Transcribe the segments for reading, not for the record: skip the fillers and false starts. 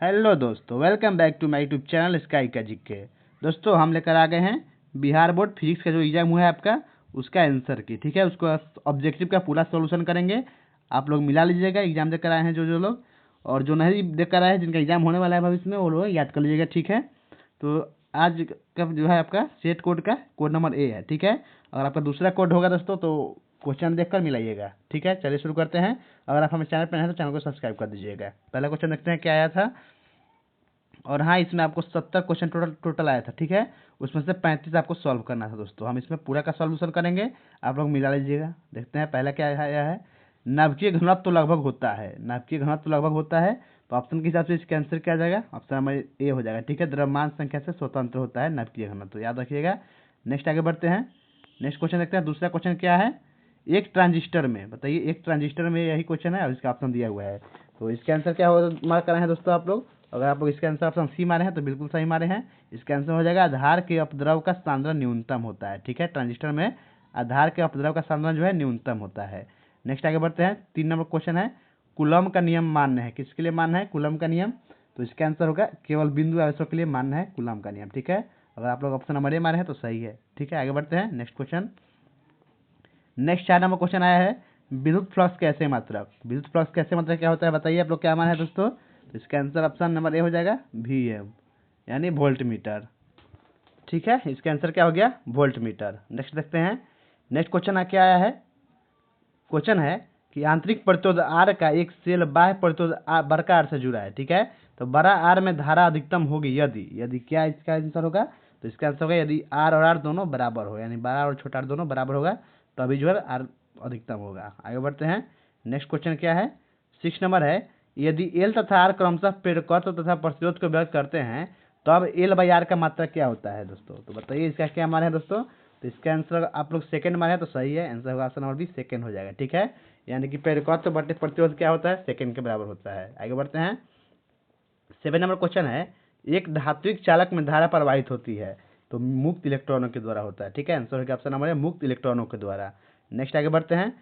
Hello दोस्तों, welcome back to my YouTube channel sky का GK. दोस्तों हम लेकर आ गए हैं बिहार बोर्ड फिजिक्स का जो एग्जाम हुआ है आपका, उसका आंसर की। ठीक है, उसको ऑब्जेक्टिव का पूरा सॉल्यूशन करेंगे। आप लोग मिला लीजिएगा, एग्जाम देकर आए हैं जो जो लोग, और जो नहीं देकर आए हैं, जिनका एग्जाम होने वाला है भविष्य में, वो लोग याद कर लीजिएगा। ठीक है, तो आज का जो है आपका सेट कोड का कोड नंबर ए है। ठीक है, अगर आपका दूसरा कोड होगा दोस्तों तो क्वेश्चन देखकर मिलाइएगा। ठीक है, चलिए शुरू करते हैं। अगर आप हमारे चैनल पर हैं तो चैनल को सब्सक्राइब कर दीजिएगा। पहला क्वेश्चन देखते हैं क्या आया था। और हाँ, इसमें आपको 70 क्वेश्चन टोटल आया था। ठीक है, उसमें से 35 आपको सॉल्व करना था दोस्तों। हम इसमें पूरा का सॉल्यूशन करेंगे, आप लोग मिला लीजिएगा। देखते हैं पहला क्या आया है। नाभिकीय घनत्व तो लगभग होता है, नाभिकीय घनत्व तो लगभग होता है, तो ऑप्शन के हिसाब से इसका आंसर क्या आ जाएगा, ऑप्शन नंबर ए हो जाएगा। ठीक है, द्रव्यमान संख्या से स्वतंत्र होता है नाभिकीय घनत्व, तो याद रखिएगा। नेक्स्ट आगे बढ़ते हैं, नेक्स्ट क्वेश्चन देखते हैं। दूसरा क्वेश्चन क्या है, एक ट्रांजिस्टर में, बताइए एक ट्रांजिस्टर में, यही क्वेश्चन है और इसका ऑप्शन दिया हुआ है। तो इसका आंसर क्या हो मार्क कर रहे हैं दोस्तों आप लोग। अगर आप लोग इसका आंसर ऑप्शन सी मारे हैं तो बिल्कुल सही मारे हैं। इसका आंसर हो जाएगा आधार के अपद्रव का सांद्रण न्यूनतम होता है। ठीक है, ट्रांजिस्टर में आधार के अपद्रव का सांद्रण जो है न्यूनतम होता है। नेक्स्ट आगे बढ़ते हैं, 3 नंबर क्वेश्चन है, कूलम का नियम मान्य है, किसके लिए मान्य है कूलम का नियम। तो इसका आंसर होगा केवल बिंदु आवेशों के लिए मान्य है कूलम का नियम। ठीक है, अगर आप लोग ऑप्शन नंबर ए मारे हैं तो सही है। ठीक है, आगे बढ़ते हैं next question. Next 4 number question आया है, विद्युत फ्लक्स कैसे मात्रक। विद्युत फ्लक्स कैसे मात्रक क्या होता है, बताइए आप लोग क्या माना है दोस्तों। तो इसका आंसर ऑप्शन नंबर ए हो जाएगा VM, यानी वोल्ट मीटर। ठीक है, इसका आंसर क्या हो गया, वोल्ट मीटर। नेक्स्ट देखते हैं, नेक्स्ट क्वेश्चन क्या आया है। क्वेश्चन है कि आंतरिक प्रतिरोध R का एक सेल बाह्य प्रतिरोध बड़का R से जुड़ा है। ठीक है, तो बड़ा R में धारा अधिकतम होगी यदि, यदि क्या इसका आंसर होगा, तो इसका आंसर होगा यदि R और R दोनों बराबर हो, यानी बड़ा और छोटा R दोनों बराबर होगा, तो अभी जो है R अधिकतम होगा। आगे बढ़ते हैं, नेक्स्ट क्वेश्चन क्या है, 6 नंबर है, यदि L तथा R क्रमशः प्रेरकत्व तथा प्रतिरोध को व्यक्त करते हैं तो अब L/R का मात्रा क्या होता है दोस्तों। तो बताइए इसका क्या मान है दोस्तों। तो इसका आंसर आप लोग सेकंड मारे तो सही है, आंसर होगा ऑप्शन नंबर बी, सेकंड हो जाएगा। ठीक है, यानी कि प्रेरकत्व बटे प्रतिरोध क्या होता है, सेकंड के बराबर होता है। आगे बढ़ते हैं, 7 नंबर क्वेश्चन है, एक धात्विक चालक में धारा प्रवाहित होती है तो मुक्त इलेक्ट्रॉनों के द्वारा होता है। ठीक है, आंसर होगा ऑप्शन नंबर है मुक्त इलेक्ट्रॉनों के द्वारा। नेक्स्ट आगे बढ़ते हैं,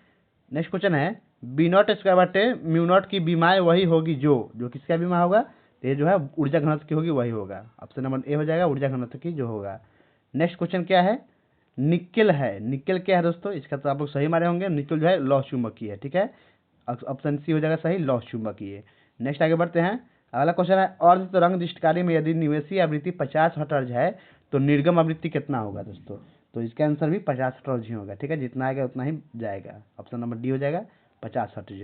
नेक्स्ट क्वेश्चन है, B0² बटे म्यू0 की बीमाएँ वही होगी जो किसका बीमा होगा, तो ये जो है ऊर्जा घनत्व की होगी, वही होगा। ऑप्शन नंबर ए हो जाएगा ऊर्जा घनत्व की जो होगा। नेक्स्ट क्वेश्चन क्या है, निकेल है, निकेल क्या है दोस्तों, इसका तो आप लोग सही मारे होंगे, निकेल जो है लौह चुंबकीय है। ठीक है, ऑप्शन सी हो जाएगा सही, लौह चुंबकीय। नेक्स्ट आगे बढ़ते हैं, अगला क्वेश्चन है, अर्ध तरंग दृष्टिकारी में यदि निवेशी आवृत्ति 50 हर्ट्ज है तो निर्गम आवृत्ति कितना होगा दोस्तों। तो इसका आंसर भी 50 हर्ट्ज ही होगा। ठीक है, जितना आएगा उतना ही जाएगा, ऑप्शन नंबर डी हो जाएगा 50 हर्ट्ज।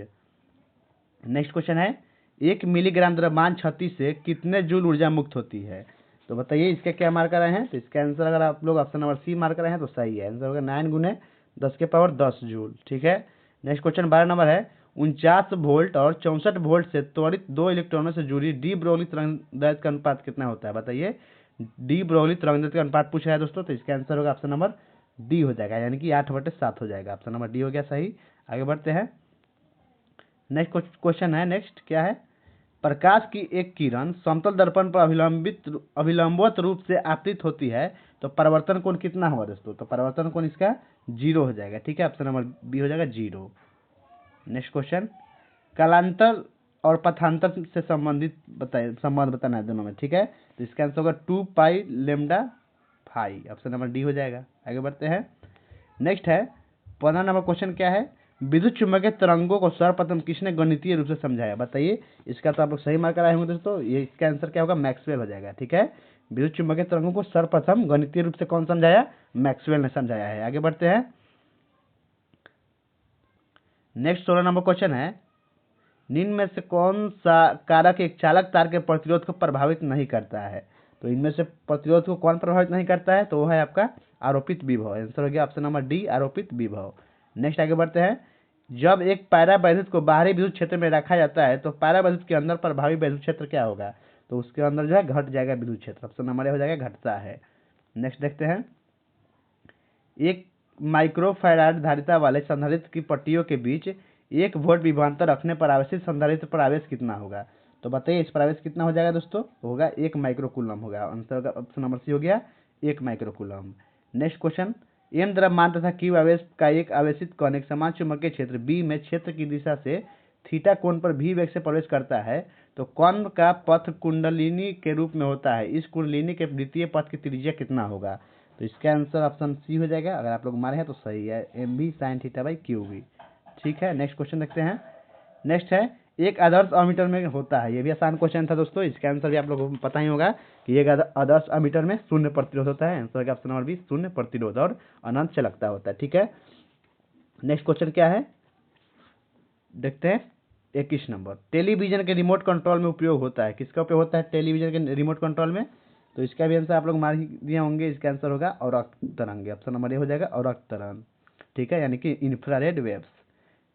नेक्स्ट क्वेश्चन है, 1 मिलीग्राम द्रव्यमान क्षति से कितने जूल ऊर्जा मुक्त होती है। तो बताइए इसका क्या मार्क कर रहे हैं। तो इसका आंसर अगर आप लोग ऑप्शन नंबर सी मार्क कर रहे हैं तो सही है, आंसर होगा 9 गुने 10 के पावर 10 जूल। ठीक है, नेक्स्ट क्वेश्चन 12 नंबर है, 49 वोल्ट और 64 वोल्ट से त्वरित 2 इलेक्ट्रॉनों से जुड़ी डी ब्रोगली तरंगदैर्ध्य का अनुपात कितना होता है, बताइए। डी ब्रोगली तरंगदैर्ध्य का अनुपात पूछा है दोस्तों, तो इसका आंसर होगा ऑप्शन नंबर डी हो जाएगा, यानी कि 8/7 हो जाएगा। ऑप्शन नंबर डी हो गया सही। आगे बढ़ते हैं, नेक्स्ट क्वेश्चन है, नेक्स्ट क्या है, प्रकाश की एक किरण समतल दर्पण पर अभिलंबवत रूप से आपतित होती है तो परावर्तन कोण कितना होगा दोस्तों। तो परावर्तन कोण इसका 0 हो जाएगा। ठीक है, ऑप्शन नंबर बी हो जाएगा 0। नेक्स्ट क्वेश्चन, कालांतर और पथांतर से संबंधित संबंध बताना है दोनों में। ठीक है, तो इसका आंसर होगा 2π λ/φ, ऑप्शन नंबर डी हो जाएगा। आगे बढ़ते हैं, नेक्स्ट है 15 नंबर क्वेश्चन क्या है, विद्युत चुम्बकीय तरंगों को सर्वप्रथम किसने गणितीय रूप से समझाया, बताइए। इसका तो आप लोग सही मार्क कराए होंगे दोस्तों, ये इसका आंसर क्या होगा, मैक्सवेल हो जाएगा। ठीक है, विद्युत चुम्बकीय तरंगों को सर्वप्रथम गणितीय रूप से कौन समझाया, मैक्सवेल ने समझाया है। आगे बढ़ते हैं, नेक्स्ट 16 नंबर क्वेश्चन है, निम्न में से कौन सा कारक एक चालक तार के प्रतिरोध को प्रभावित नहीं करता है। तो इनमें से प्रतिरोध को कौन प्रभावित नहीं करता है, तो वो है आपका आरोपित विभव, आंसर हो गया ऑप्शन नंबर डी, आरोपित विभव। नेक्स्ट आगे बढ़ते हैं, जब एक पैरावैद्युत को बाहरी विद्युत क्षेत्र में रखा जाता है तो पैरावैद्युत के अंदर प्रभावी वैद्युत क्षेत्र क्या होगा, तो उसके अंदर जो है घट जाएगा विद्युत क्षेत्र, ऑप्शन नंबर ए हो जाएगा घटता है। नेक्स्ट देखते हैं, एक माइक्रोफैराड धारिता वाले संधारित्र की पट्टियों के बीच 1 वोल्ट विभवांतर रखने पर आवेशित संधारित्र पर आवेश कितना होगा। तो बताइए इस पर आवेश कितना हो जाएगा दोस्तों, होगा 1 माइक्रोकूलम होगा, आंसर ऑप्शन नंबर सी हो गया 1 माइक्रोकूलम। नेक्स्ट क्वेश्चन, एम द्रव्यमान तथा क्यू आवेश का एक आवेशित कण एक समान चुंबकीय क्षेत्र बी में क्षेत्र की दिशा से थीटा कोण पर भी वेग से प्रवेश करता है तो कौन का पथ कुंडलिनी के रूप में होता है, इस कुंडलिनी के द्वितीय पथ की त्रिज्या कितना होगा। तो इसका आंसर ऑप्शन सी हो जाएगा। अगर आप लोग मारे हैं तो सही है, M B sine theta by Q B. ठीक है, नेक्स्ट क्वेश्चन देखते हैं। नेक्स्ट है एक आदर्श अमीटर में होता है, ये भी आसान क्वेश्चन था दोस्तों, इसका आंसर भी आप लोगों को पता ही होगा कि एक आदर्श अमीटर में शून्य प्रतिरोध होता है। आंसर का ऑप्शन नंबर बी, शून्य प्रतिरोध और अनंत चलकता होता है। ठीक है, नेक्स्ट क्वेश्चन क्या है देखते हैं। 21 नंबर, टेलीविजन के रिमोट कंट्रोल में उपयोग होता है, किसका उपयोग होता है टेलीविजन के रिमोट कंट्रोल में। तो इसका भी आंसर आप लोग मार ही दिए होंगे, इसका आंसर होगा औरक तरंग, ऑप्शन नंबर ए हो जाएगा औरक तरंग। ठीक है, यानी कि इंफ्रारेड वेव्स।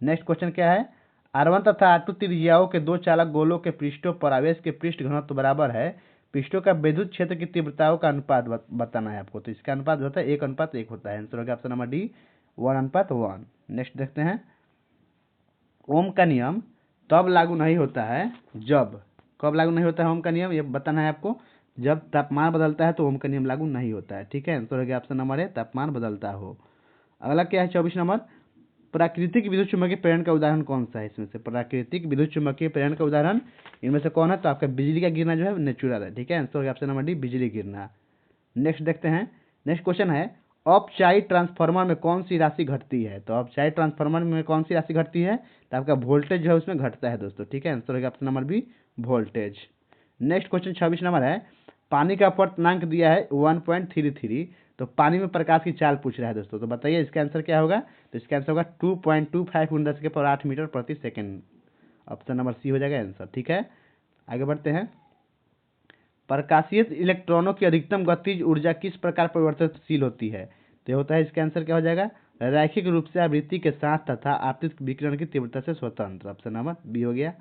नेक्स्ट क्वेश्चन क्या है, R1 तथा R2 त्रिज्याओं के दो चालक गोलों के पृष्ठों पर आवेश के पृष्ठ घनत्व बराबर है, पृष्ठों का विद्युत क्षेत्र की तीव्रताओं का अनुपात बताना है आपको। तो इसका अनुपात होता है 1:1 होता है। आंसर होगा ऑप्शन नंबर डी, 1:1। नेक्स्ट देखते हैं, ओम का नियम तब लागू नहीं होता है जब, कब लागू नहीं होता है ओम का नियम, ये बताना है आपको। जब तापमान बदलता है तो ओम का नियम लागू नहीं होता है। ठीक है, आंसर हो गया ऑप्शन नंबर ए, तापमान बदलता हो। अगला क्या है 24 नंबर, प्राकृतिक विद्युत चुम्बकीय प्रेरण का उदाहरण कौन सा है। इसमें से प्राकृतिक विद्युत चुम्बकीय प्रेरण का उदाहरण इनमें से कौन है, तो आपका बिजली का गिरना जो है नेचुरल है। ठीक है, आंसर हो गया ऑप्शन नंबर डी, बिजली गिरना। नेक्स्ट देखते हैं, नेक्स्ट क्वेश्चन है अपचाई ट्रांसफार्मर में कौन सी राशि घटती है। तो अपचाई ट्रांसफार्मर में कौन सी राशि घटती है, तो आपका वोल्टेज जो है उसमें घटता है दोस्तों। ठीक है, आंसर होगा option number B, voltage. Next question 26 number है, पानी का अपवर्तनांक दिया है 1.33, तो पानी में प्रकाश की चाल पूछ रहा है दोस्तों। तो बताइए इसका आंसर क्या होगा। तो इसका आंसर होगा 2.25 × 10⁸ मीटर प्रति सेकेंड। ऑप्शन नंबर सी हो जाएगा आंसर। ठीक है, आगे बढ़ते हैं, प्रकाशीय इलेक्ट्रॉनों की अधिकतम गतिज ऊर्जा किस प्रकार परिवर्तनशील होती है। तो होता है, इसका आंसर क्या हो जाएगा, रैखिक रूप से आवृत्ति के साथ तथा आपतित विकिरण की तीव्रता से स्वतंत्र। ऑप्शन नंबर बी हो गया।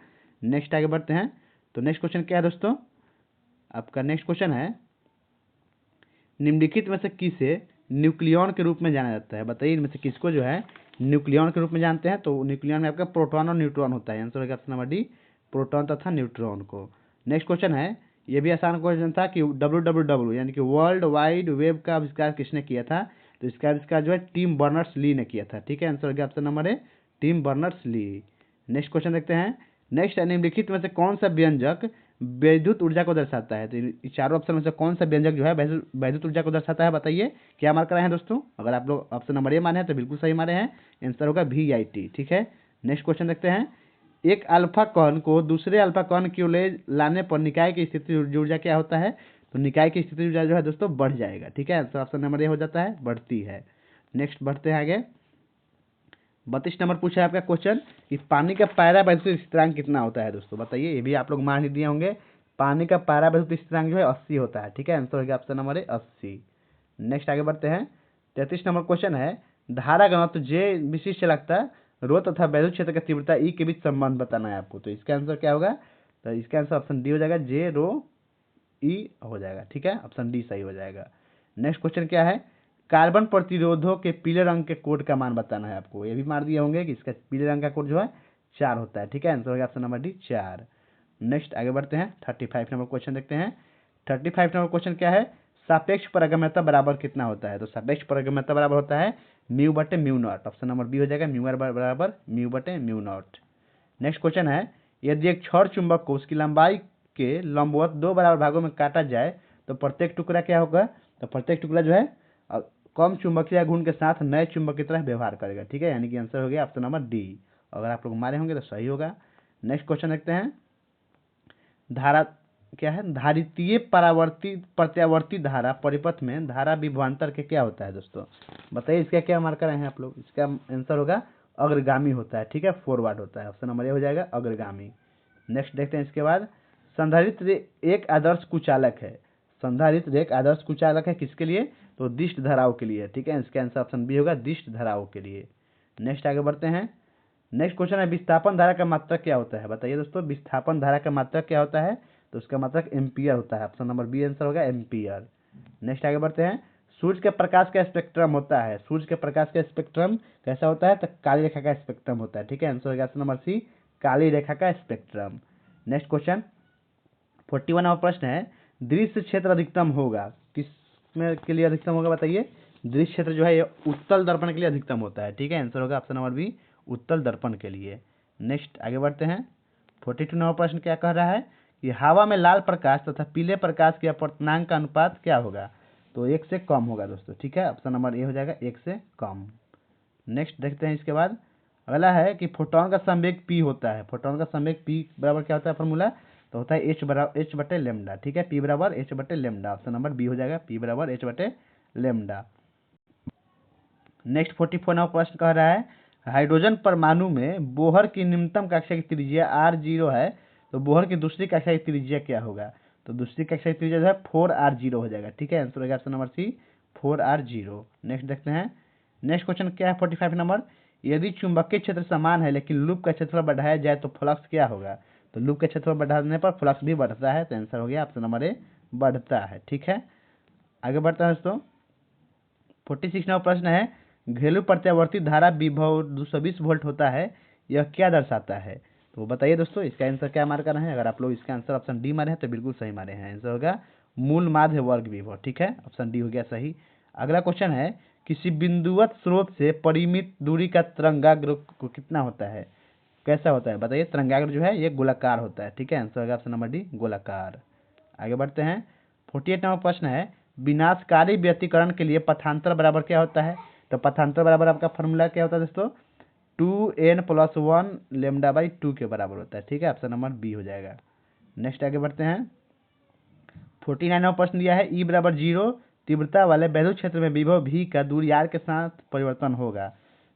नेक्स्ट आगे बढ़ते हैं, तो नेक्स्ट क्वेश्चन क्या है दोस्तों, आपका नेक्स्ट क्वेश्चन है, निम्नलिखित में से किसे न्यूक्लियॉन के रूप में जाना जाता है। बताइए इनमें से किसको जो है न्यूक्लियॉन के रूप में जानते हैं। तो न्यूक्लियॉन में आपका प्रोटॉन और न्यूट्रॉन होता है। आंसर होगा ऑप्शन नंबर डी, प्रोटॉन तथा न्यूट्रॉन को। नेक्स्ट क्वेश्चन है, ये भी आसान क्वेश्चन था कि WWW यानी कि वर्ल्ड वाइड वेब का आविष्कार किसने किया था। तो इसका आविष्कार जो है टिम बर्नर्स ली ने किया था। ठीक है, आंसर हो गया option number A, Tim Berners Lee. Next question देखते हैं, नेक्स्ट निम्नलिखित में से कौन सा व्यंजक वैद्युत ऊर्जा को दर्शाता है। तो चारों ऑप्शन में से कौन सा व्यंजक जो है वैद्युत ऊर्जा को दर्शाता है, बताइए क्या मार्क कराए हैं दोस्तों। अगर आप लोग ऑप्शन नंबर ए माने हैं तो बिल्कुल सही मारे हैं, आंसर होगा VIT। ठीक है, नेक्स्ट क्वेश्चन देखते हैं, एक अल्फा कण को दूसरे अल्फा कण की ओर ले लाने पर निकाय की स्थिति ऊर्जा क्या होता है। तो निकाय की स्थिति ऊर्जा जो है दोस्तों बढ़ जाएगा। ठीक है, आंसर ऑप्शन नंबर ए हो जाता है, बढ़ती है। नेक्स्ट बढ़ते हैं आगे, 32 नंबर पूछा है आपका क्वेश्चन कि पानी का पायरावैद्युत स्थिरांक कितना होता है दोस्तों। बताइए, ये भी आप लोग मान ही दिए होंगे, पानी का पायरावैद्युत स्थिरांक जो है 80 होता है। ठीक है, आंसर होगा ऑप्शन नंबर ए, 80। नेक्स्ट आगे बढ़ते हैं, 33 नंबर क्वेश्चन है, धारा घनत्व जे विशिष्ट चलकता रो तथा वैद्युत क्षेत्र का तीव्रता ई के बीच संबंध बताना है आपको। तो इसका आंसर क्या होगा, तो इसका आंसर ऑप्शन डी हो जाएगा, जे रो ई हो जाएगा। ठीक है, ऑप्शन डी सही हो जाएगा। नेक्स्ट क्वेश्चन क्या है, कार्बन प्रतिरोधों के पीले रंग के कोड का मान बताना है आपको। ये भी मार दिए होंगे कि इसका पीले रंग का कोड जो है 4 होता है। ठीक है, आंसर होगा ऑप्शन नंबर डी, 4। नेक्स्ट आगे बढ़ते हैं, 35 नंबर क्वेश्चन देखते हैं। 35 नंबर क्वेश्चन क्या है, सापेक्ष पारगम्यता बराबर कितना होता है। तो सापेक्ष पारगम्यता बराबर होता है μ/μ0। ऑप्शन नंबर बी हो जाएगा, μr बराबर μ/μ0। नेक्स्ट क्वेश्चन है, यदि एक छड़ चुंबक को उसकी लंबाई के लंबवत 2 बराबर भागों में काटा जाए तो प्रत्येक टुकड़ा क्या होगा। तो प्रत्येक टुकड़ा जो है कम चुंबकीय गुण के साथ नए चुंबक की तरह व्यवहार करेगा। ठीक है, यानी कि आंसर हो गया ऑप्शन नंबर डी। अगर आप लोग मारे होंगे तो सही होगा। नेक्स्ट क्वेश्चन देखते हैं, धारा क्या है, धारितीय परावर्ती प्रत्यावर्ती धारा परिपथ में धारा विभवांतर के क्या होता है दोस्तों। बताइए इसका क्या मार्कर है आप लोग। इसका आंसर होगा अग्रगामी होता है। ठीक है, फॉरवर्ड होता है। ऑप्शन नंबर ए हो जाएगा, अग्रगामी। नेक्स्ट देखते हैं इसके बाद, संधारित्र एक आदर्श कुचालक है। संधारित्र एक आदर्श कुचालक है किसके लिए, तो दिष्ट धाराओं के लिए। ठीक है, इसका आंसर ऑप्शन बी होगा, दिष्ट धाराओं के लिए। नेक्स्ट आगे बढ़ते हैं, नेक्स्ट क्वेश्चन है, विस्थापन धारा का मात्रक क्या होता है। बताइए दोस्तों, विस्थापन धारा का मात्रक क्या होता है। तो उसका मात्रक एम्पियर होता है। ऑप्शन नंबर बी आंसर होगा, एम्पियर। नेक्स्ट आगे बढ़ते हैं, सूर्य के प्रकाश का स्पेक्ट्रम होता है। सूर्य के प्रकाश का स्पेक्ट्रम कैसा होता है, तो काली रेखा का स्पेक्ट्रम होता है। ठीक है, आंसर होगा ऑप्शन नंबर सी, काली रेखा का स्पेक्ट्रम। नेक्स्ट क्वेश्चन 41 नंबर प्रश्न है, दृश्य क्षेत्र अधिकतम होगा किस में के लिए अधिकतम होगा। बताइए, दृश्य क्षेत्र जो है ये उत्तल दर्पण के लिए अधिकतम होता है। ठीक है, आंसर होगा ऑप्शन नंबर बी, उत्तल दर्पण के लिए। नेक्स्ट आगे बढ़ते हैं, 42 नंबर प्रश्न क्या कह रहा है, कि हवा में लाल प्रकाश तथा पीले प्रकाश के अपवर्तनांक का अनुपात क्या होगा? तो 1 से कम होगा दोस्तों, ठीक है, ऑप्शन नंबर ए हो जाएगा 1 से कम। नेक्स्ट देखते हैं इसके बाद अगला है कि फोटोन का संवेग p होता है। फोटोन का संवेग p बराबर क्या होता है फॉर्मूला? तो होता है h बटे लेमडा, ठीक है, p बराबर h बटे लेमडा, ऑप्शन नंबर बी हो जाएगा p बराबर h बटे लेमडा। नेक्स्ट 44 नंबर प्रश्न कह रहा है हाइड्रोजन परमाणु में बोहर की न्यूनतम कक्षा की त्रिज्या r0 है, तो बोहर की दूसरी कक्षा की त्रिज्या क्या होगा? तो दूसरी कक्षा की त्रिज्या जो है 4r0 हो जाएगा, ठीक है, आंसर हो गया ऑप्शन नंबर सी 4r0। नेक्स्ट देखते हैं नेक्स्ट क्वेश्चन क्या है 45 नंबर, यदि चुंबकीय क्षेत्र समान है लेकिन लूप का क्षेत्रफल बढ़ाया जाए तो फ्लक्स क्या होगा? तो लूप का क्षेत्रफल बढ़ाने पर फ्लक्स भी बढ़ता है, तो आंसर हो गया ऑप्शन नंबर ए बढ़ता है, ठीक है। आगे बढ़ता है दोस्तों 46 नंबर प्रश्न है घरेलू प्रत्यावर्ती धारा विभव 220 वोल्ट होता है, यह क्या दर्शाता है? तो बताइए दोस्तों इसका आंसर क्या मार कर रहे हैं? अगर आप लोग इसका आंसर ऑप्शन डी मारे हैं तो बिल्कुल सही मारे हैं, आंसर होगा मूल माध्य वर्ग विभव, ठीक है, ऑप्शन डी हो गया सही। अगला क्वेश्चन है किसी बिंदुवत स्रोत से परिमित दूरी का तरंगाग्र कितना होता है? कैसा होता है बताइए? तरंगाग्र जो है ये गोलाकार होता है, ठीक है, आंसर होगा ऑप्शन नंबर डी गोलाकार। आगे बढ़ते हैं 48 नंबर प्रश्न है विनाशकारी व्यतिकरण के लिए पथांतर बराबर क्या होता है? तो पथांतर बराबर आपका फॉर्मूला क्या होता है दोस्तों? 2n+1 λ/2 के बराबर होता है, ठीक है, ऑप्शन नंबर बी हो जाएगा। नेक्स्ट आगे बढ़ते हैं 49 नंबर प्रश्न दिया है ई बराबर 0 तीव्रता वाले वैद्युत क्षेत्र में विभव v का दूरी r के साथ परिवर्तन होगा,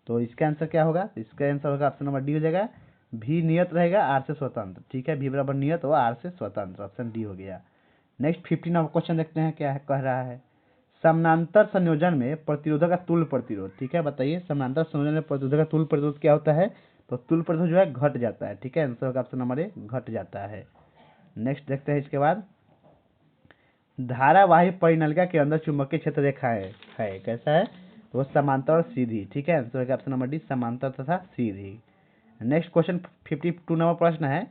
तो इसका आंसर क्या होगा? इसका आंसर होगा ऑप्शन नंबर डी हो जाएगा v नियत रहेगा r से स्वतंत्र, ठीक है, v बराबर नियत होगा r से स्वतंत्र, ऑप्शन डी हो गया। नेक्स्ट 50 नंबर क्वेश्चन देखते हैं क्या है कह रहा है समानांतर संयोजन में प्रतिरोधक का तुल्य प्रतिरोध, ठीक है, बताइए समानांतर संयोजन में प्रतिरोधक का तुल्य प्रतिरोध क्या होता है? तो तुल्य प्रतिरोध जो है घट जाता है, ठीक है, आंसर होगा ऑप्शन नंबर ए घट जाता है। नेक्स्ट देखते हैं इसके बाद धारावाही परिनलिका के अंदर चुंबकीय क्षेत्र रेखा है कैसा है? तो वो समांतर और सीधी, ठीक है, आंसर होगा ऑप्शन नंबर डी समांतर तथा सीधी। नेक्स्ट क्वेश्चन 52 नंबर प्रश्न है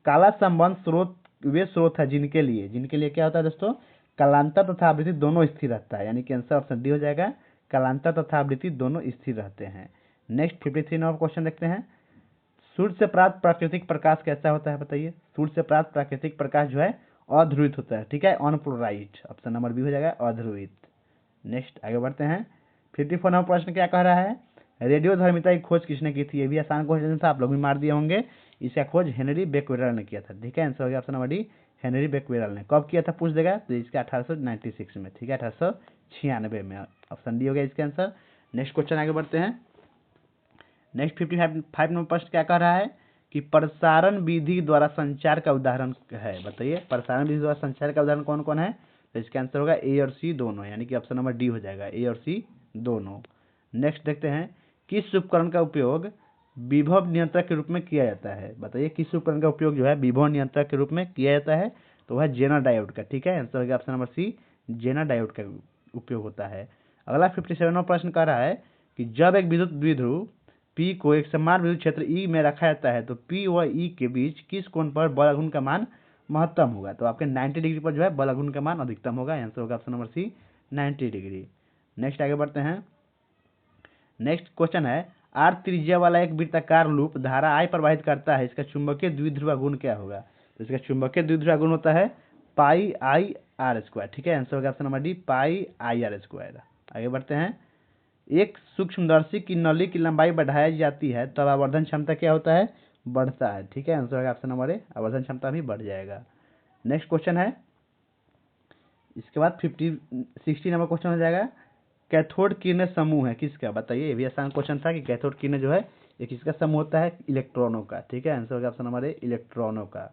काला संबंध स्रोत वे स्रोत है जिनके लिए क्या होता है दोस्तों? कालांतर तथा आवृत्ति दोनों स्थिर रहता है, यानी कि आंसर ऑप्शन डी हो जाएगा कालांतर तथा आवृत्ति दोनों स्थिर रहते हैं। नेक्स्ट 53 नंबर क्वेश्चन देखते हैं सूर्य से प्राप्त प्राकृतिक प्रकाश कैसा होता है बताइए? सूर्य से प्राप्त प्राकृतिक प्रकाश जो है अध्रुवित होता है, ठीक है, अनपोलराइज्ड, ऑप्शन नंबर बी हो जाएगा अध्रुवित। नेक्स्ट आगे बढ़ते हैं 54 नंबर प्रश्न क्या कह रहा है रेडियोधर्मिता की खोज किसने की थी? ये भी आसान क्वेश्चन था, आप लोग भी मार दिए होंगे। इसका खोज हेनरी बेक्वेरेल ने किया था, ठीक है, आंसर हो गया ऑप्शन नंबर डी हेनरी बेक्वेरेल ने। कब किया था पूछ देगा, तो इसका 1896 में, ठीक है, 1896 में, ऑप्शन डी हो गया इसका आंसर। नेक्स्ट क्वेश्चन आगे बढ़ते हैं नेक्स्ट 55 नंबर प्रश्न क्या कह रहा है कि प्रसारण विधि द्वारा संचार का उदाहरण है, बताइए प्रसारण विधि द्वारा संचार का उदाहरण कौन कौन है? तो इसका आंसर होगा ए और सी दोनों, यानी कि ऑप्शन नंबर डी हो जाएगा ए और सी दोनों। नेक्स्ट देखते हैं किस उपकरण का उपयोग विभव नियंत्रक के रूप में किया जाता है? बताइए किस उपकरण का उपयोग जो है विभव नियंत्रक के रूप में किया जाता है? तो वह जेनर डायोड का, ठीक है, आंसर होगा option number C Zener diode का उपयोग होता है। अगला 57वां प्रश्न कह रहा है कि जब एक विद्युत द्विध्रुव P को एक समान विद्युत क्षेत्र E में रखा जाता है तो P व E के बीच किस कोण पर बल घूर्ण का मान महत्तम होगा? तो आपके 90 डिग्री पर जो है बल घूर्ण का मान अधिकतम होगा, आंसर होगा option number C 90 degree. Next आगे बढ़ते हैं नेक्स्ट क्वेश्चन है R त्रिज्या वाला एक वृत्ताकार लूप धारा I प्रवाहित करता है, इसका चुंबकीय द्विध्रुव गुण क्या होगा? तो इसका चुंबकीय द्विध्रुव गुण होता है पाई आई आर स्क्वायर, ठीक है, आंसर होगा option number D pi I R square. आगे बढ़ते हैं एक सूक्ष्मदर्शी की नली की लंबाई बढ़ाई जाती है तब आवर्धन क्षमता क्या होता है? बढ़ता है, ठीक है, आंसर होगा ऑप्शन नंबर ए आवर्धन क्षमता भी बढ़ जाएगा। नेक्स्ट क्वेश्चन है इसके बाद 60 नंबर क्वेश्चन हो जाएगा कैथोड किरण समूह है किसका? बताइए, ये भी आसान क्वेश्चन था कि कैथोड किरण जो है ये किसका समूह होता है? इलेक्ट्रॉनों का, ठीक है, आंसर होगा ऑप्शन नंबर ए इलेक्ट्रॉनों का।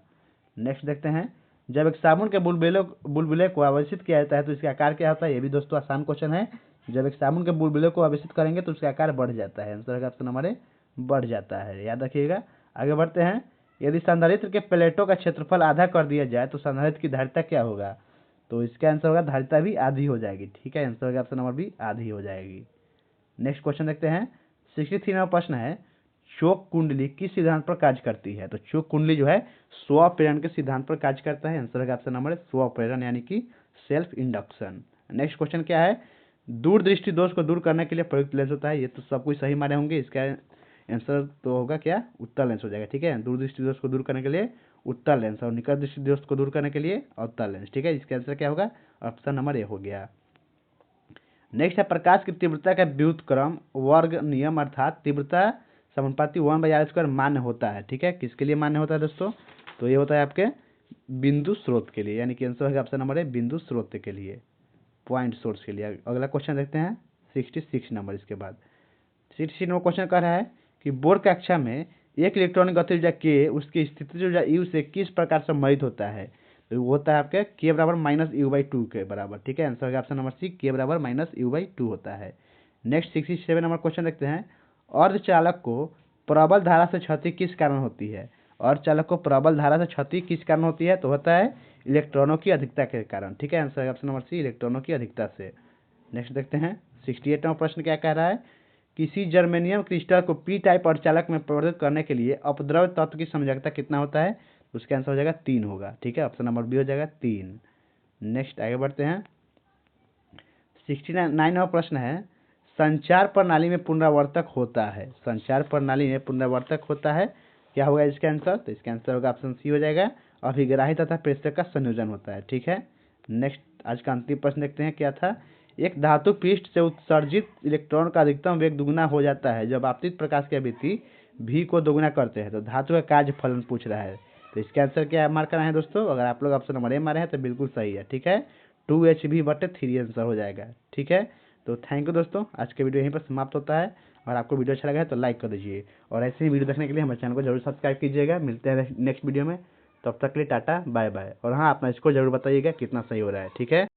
नेक्स्ट देखते हैं जब एक साबुन के बुलबुले को आवेशित किया जाता है तो इसका आकार क्या होता है? ये भी दोस्तों आसान क्वेश्चन है, जब एक साबुन के बुलबुले को आवेशित करेंगे तो उसका आकार बढ़ जाता है, आंसर होगा ऑप्शन नंबर ए बढ़ जाता है, याद रखिएगा। आगे बढ़ते हैं यदि संधारित्र के प्लेटों का क्षेत्रफल आधा कर दिया जाए तो संधारित्र की धारिता क्या होगा? तो इसका आंसर होगा धारिता भी आधी हो जाएगी, ठीक है, आंसर होगा ऑप्शन नंबर बी आधी हो जाएगी। नेक्स्ट क्वेश्चन देखते हैं 63 नंबर प्रश्न है चोक कुंडली किस सिद्धांत पर कार्य करती है? तो चोक कुंडली जो है स्वप्रेरण के सिद्धांत पर कार्य करता है, आंसर होगा ऑप्शन नंबर स्वप्रेरण यानी कि सेल्फ इंडक्शन। नेक्स्ट क्वेश्चन क्या है दूरदृष्टि दोष को दूर करने के लिए प्रयुक्त लेंस होता है, ये तो सब कुछ सही मारे होंगे, इसका आंसर तो होगा क्या उत्तल लेंस हो जाएगा, ठीक है, दूरदृष्टि दोष को दूर करने के लिए उत्तल लेंस और निकट दृष्टि दोष को दूर करने के लिए अवतल लेंस। ठीक है, इसका आंसर क्या होगा? ऑप्शन नंबर ए हो गया। नेक्स्ट है प्रकाश की तीव्रता का व्युत्क्रम वर्ग नियम अर्थात तीव्रता समानुपाती 1/r² मान्य होता है। ठीक है, किसके लिए मान्य होता है दोस्तों? तो ये होता है आपके बिंदु स्रोत के लिए, यानी कि आंसर होगा ऑप्शन नंबर ए बिंदु स्रोत के लिए, पॉइंट सोर्स के लिए। अगला क्वेश्चन देखते हैं 66 नंबर। इसके बाद 66 नंबर क्वेश्चन कह रहा है कि बोर कक्षा में एक इलेक्ट्रॉनिक गतिज ऊर्जा के उसकी स्थितिज ऊर्जा यू से किस प्रकार संबंधित होता है? तो वो होता है आपके के बराबर -u/2 के बराबर। ठीक है, आंसर होगा ऑप्शन नंबर सी, के बराबर -u/2 होता है। नेक्स्ट 67 नंबर क्वेश्चन देखते हैं। अर्धचालक को प्रबल धारा से क्षति किस कारण होती है? अर्धचालक को प्रबल धारा से क्षति किस कारण होती है? तो होता है इलेक्ट्रॉनों की अधिकता के कारण। ठीक है, आंसर होगा ऑप्शन नंबर सी, इलेक्ट्रॉनों की अधिकता से। नेक्स्ट देखते हैं 68 नंबर प्रश्न क्या कह रहा है? किसी जर्मेनियम क्रिस्टल को पी टाइप अर्धचालक में परिवर्तित करने के लिए अपद्रव्य तत्व की संयोजकता कितना होता है? उसका आंसर हो जाएगा 3 होगा। ठीक है, ऑप्शन नंबर बी हो जाएगा 3। नेक्स्ट आगे बढ़ते हैं 69 नंबर प्रश्न है। संचार प्रणाली में पुनरावर्तक होता है, संचार प्रणाली में पुनरावर्तक होता है, क्या होगा इसका आंसर? तो इसका आंसर होगा ऑप्शन सी हो जाएगा, अभिग्राही तथा प्रेषक का संयोजन होता है। ठीक है, नेक्स्ट आज का अंतिम प्रश्न देखते हैं क्या था। एक धातु पृष्ठ से उत्सर्जित इलेक्ट्रॉन का अधिकतम वेग दुगुना हो जाता है जब आपतित प्रकाश की आवृत्ति भी को दोगुना करते हैं, तो धातु का कार्य फलन पूछ रहा है। तो इसका आंसर क्या मार्क करना है दोस्तों? अगर आप लोग ऑप्शन नंबर ए मारे हैं तो बिल्कुल सही है। ठीक है, 2hv/3 आंसर हो जाएगा। ठीक है, तो थैंक यू दोस्तों, आज के वीडियो यहीं पर समाप्त होता है। और आपको वीडियो अच्छा लगा है तो लाइक कर दीजिए और ऐसे ही वीडियो देखने के लिए हमारे चैनल को जरूर सब्सक्राइब कीजिएगा। मिलते हैं नेक्स्ट वीडियो में, तब तक के लिए टाटा बाय बाय। और हाँ, अपना इसको जरूर बताइएगा कितना सही हो रहा है। ठीक है।